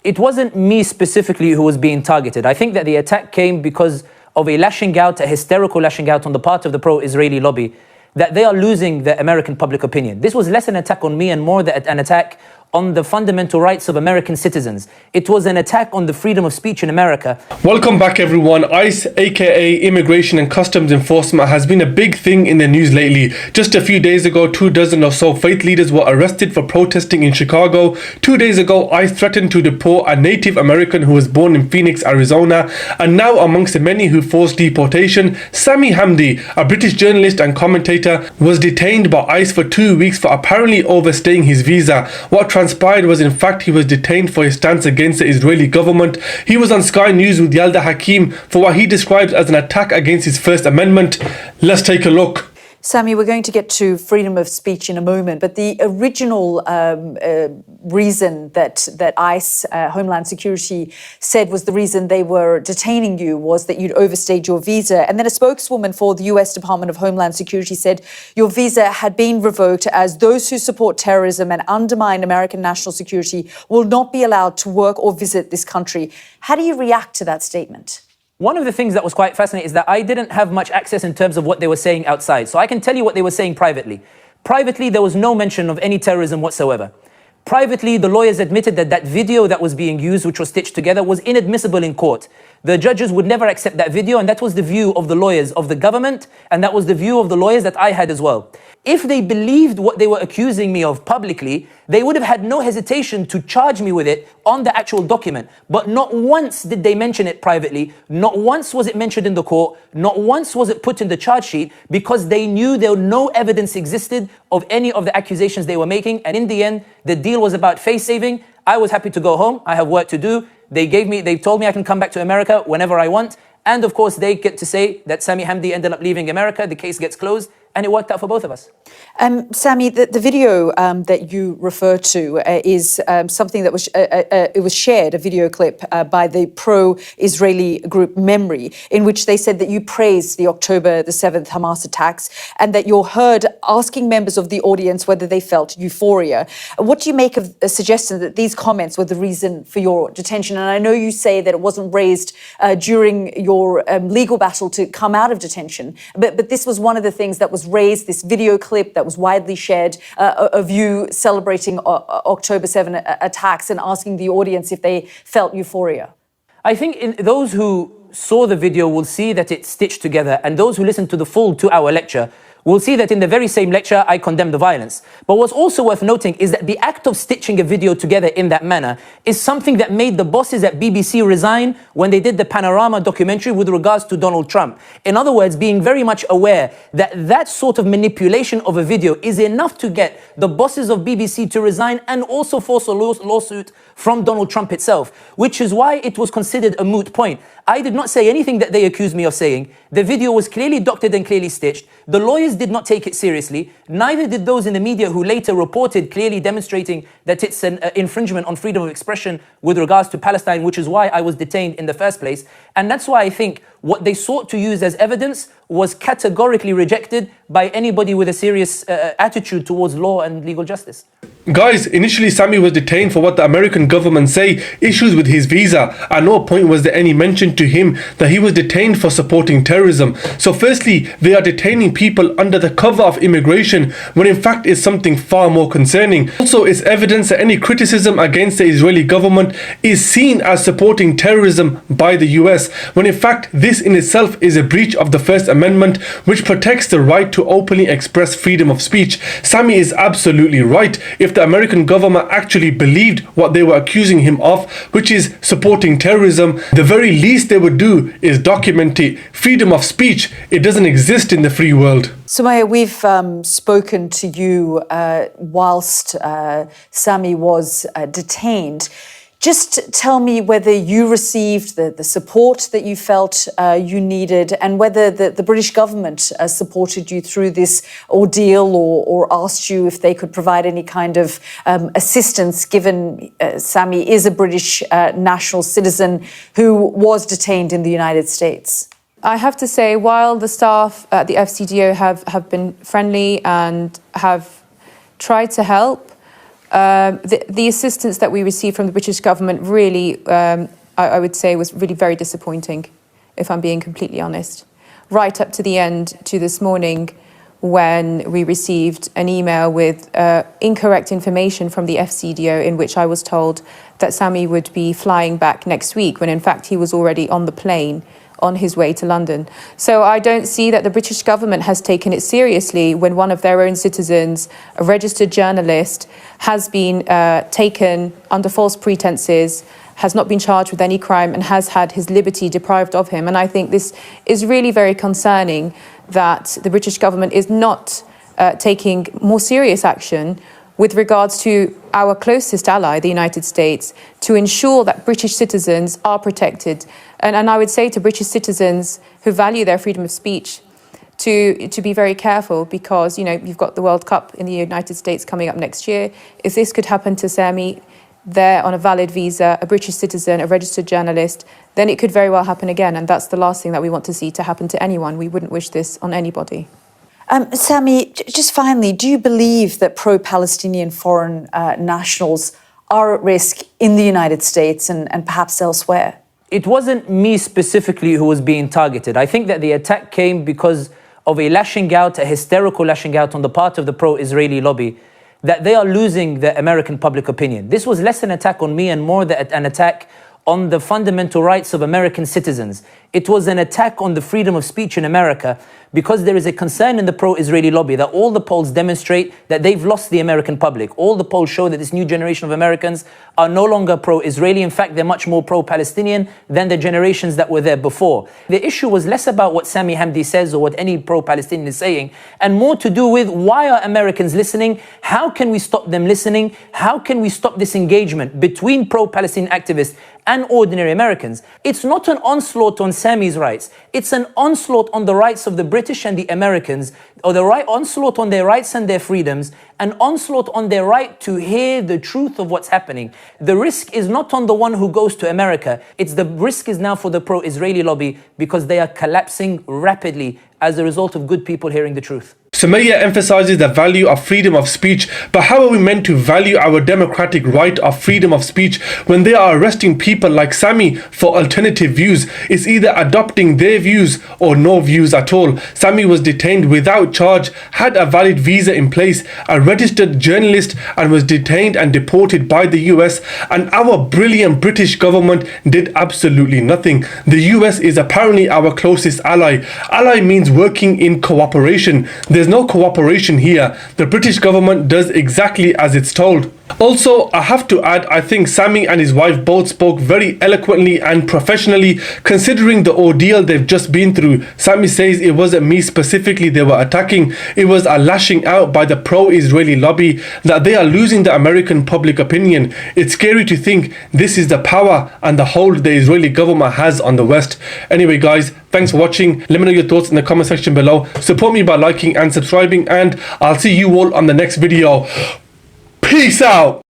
it wasn't me specifically who was being targeted. I think that the attack came because of a lashing out, a hysterical lashing out on the part of the pro-Israeli lobby, that they are losing the American public opinion. This was less an attack on me and more an attack on the fundamental rights of American citizens. It was an attack on the freedom of speech in America. Welcome back everyone. ICE, aka Immigration and Customs Enforcement, has been a big thing in the news lately. Just a few days ago, 24 or so faith leaders were arrested for protesting in Chicago. 2 days ago, ICE threatened to deport a Native American who was born in Phoenix, Arizona. And now, amongst the many who forced deportation, Sami Hamdi, a British journalist and commentator, was detained by ICE for 2 weeks for apparently overstaying his visa. What transpired was in fact he was detained for his stance against the Israeli government. He was on Sky News with Yalda Hakim for what he describes as an attack against his First Amendment. Let's take a look. Sami, we're going to get to freedom of speech in a moment, but the original reason that ICE, Homeland Security, said was the reason they were detaining you was that you'd overstayed your visa. And then a spokeswoman for the US Department of Homeland Security said your visa had been revoked as those who support terrorism and undermine American national security will not be allowed to work or visit this country. How do you react to that statement? One of the things that was quite fascinating is that I didn't have much access in terms of what they were saying outside. So I can tell you what they were saying privately. Privately, there was no mention of any terrorism whatsoever. Privately, the lawyers admitted that that video that was being used, which was stitched together, was inadmissible in court. The judges would never accept that video, and that was the view of the lawyers of the government, and that was the view of the lawyers that I had as well. If they believed what they were accusing me of publicly, they would have had no hesitation to charge me with it on the actual document. But not once did they mention it privately. Not once was it mentioned in the court. Not once was it put in the charge sheet, because they knew no evidence existed of any of the accusations they were making. And in the end, the deal was about face saving. I was happy to go home. I have work to do. They told me I can come back to America whenever I want. And of course, they get to say that Sami Hamdi ended up leaving America. The case gets closed. And it worked out for both of us. Sami, the video that you refer to is something that was it was shared, a video clip by the pro-Israeli group Memory, in which they said that you praised the October the 7th Hamas attacks and that you're heard asking members of the audience whether they felt euphoria. What do you make of a suggestion that these comments were the reason for your detention? And I know you say that it wasn't raised during your legal battle to come out of detention, but this was one of the things that was raised, this video clip that was widely shared of you celebrating October 7 attacks and asking the audience if they felt euphoria. I think those who saw the video will see that it's stitched together, and those who listened to the full 2-hour lecture will see that in the very same lecture, I condemn the violence. But what's also worth noting is that the act of stitching a video together in that manner is something that made the bosses at BBC resign when they did the Panorama documentary with regards to Donald Trump. In other words, being very much aware that that sort of manipulation of a video is enough to get the bosses of BBC to resign and also force a lawsuit from Donald Trump itself, which is why it was considered a moot point. I did not say anything that they accused me of saying. The video was clearly doctored and clearly stitched. The lawyers did not take it seriously. Neither did those in the media who later reported, clearly demonstrating that it's an infringement on freedom of expression with regards to Palestine, which is why I was detained in the first place. And that's why I think what they sought to use as evidence was categorically rejected by anybody with a serious attitude towards law and legal justice. Guys, initially Sami was detained for what the American government say issues with his visa. At no point was there any mention to him that he was detained for supporting terrorism. So firstly, they are detaining people under the cover of immigration when in fact it's something far more concerning. Also, it's evidence that any criticism against the Israeli government is seen as supporting terrorism by the US, when in fact this in itself is a breach of the First Amendment, which protects the right to openly express freedom of speech. Sami is absolutely right. If the American government actually believed what they were accusing him of, which is supporting terrorism, the very least they would do is document it. Freedom of speech, it doesn't exist in the free world. Sumaya, we've spoken to you whilst Sami was detained. Just tell me whether you received the support that you felt you needed, and whether the British government supported you through this ordeal, or asked you if they could provide any kind of assistance, given Sami is a British national citizen who was detained in the United States. I have to say, while the staff at the FCDO have been friendly and have tried to help, the assistance that we received from the British government really, I would say, was really very disappointing, if I'm being completely honest. Right up to the end, to this morning, when we received an email with incorrect information from the FCDO in which I was told that Sami would be flying back next week, when in fact he was already on the plane on his way to London. So I don't see that the British government has taken it seriously when one of their own citizens, a registered journalist, has been taken under false pretenses, has not been charged with any crime, and has had his liberty deprived of him. And I think this is really very concerning, that the British government is not taking more serious action with regards to our closest ally, the United States, to ensure that British citizens are protected. And I would say to British citizens who value their freedom of speech to be very careful, because, you know, you've got the World Cup in the United States coming up next year. If this could happen to Sami, there on a valid visa, a British citizen, a registered journalist, then it could very well happen again. And that's the last thing that we want to see to happen to anyone. We wouldn't wish this on anybody. Sami, just finally, do you believe that pro-Palestinian foreign nationals are at risk in the United States and perhaps elsewhere? It wasn't me specifically who was being targeted. I think that the attack came because of a lashing out, a hysterical lashing out on the part of the pro-Israeli lobby, that they are losing the American public opinion. This was less an attack on me and more an attack on the fundamental rights of American citizens. It was an attack on the freedom of speech in America, because there is a concern in the pro-Israeli lobby that all the polls demonstrate that they've lost the American public. All the polls show that this new generation of Americans are no longer pro-Israeli. In fact, they're much more pro-Palestinian than the generations that were there before. The issue was less about what Sami Hamdi says or what any pro-Palestinian is saying, and more to do with, why are Americans listening? How can we stop them listening? How can we stop this engagement between pro-Palestinian activists and ordinary Americans? It's not an onslaught on Sami's rights. It's an onslaught on the rights of the British and the Americans, or the onslaught on their rights and their freedoms, an onslaught on their right to hear the truth of what's happening. The risk is not on the one who goes to America. The risk is now for the pro-Israeli lobby, because they are collapsing rapidly as a result of good people hearing the truth. Sumaya emphasizes the value of freedom of speech, but how are we meant to value our democratic right of freedom of speech when they are arresting people like Sami for alternative views? It's either adopting their views or no views at all. Sami was detained without charge, had a valid visa in place, a registered journalist, and was detained and deported by the US, and our brilliant British government did absolutely nothing. The US is apparently our closest ally. Ally means working in cooperation. There's no cooperation here. The British government does exactly as it's told. Also, I have to add, I think Sami and his wife both spoke very eloquently and professionally, considering the ordeal they've just been through. Sami says it wasn't me specifically they were attacking, it was a lashing out by the pro-Israeli lobby, that they are losing the American public opinion. It's scary to think this is the power and the hold the Israeli government has on the West. Anyway guys, thanks for watching. Let me know your thoughts in the comment section below. Support me by liking and subscribing, and I'll see you all on the next video. Peace out.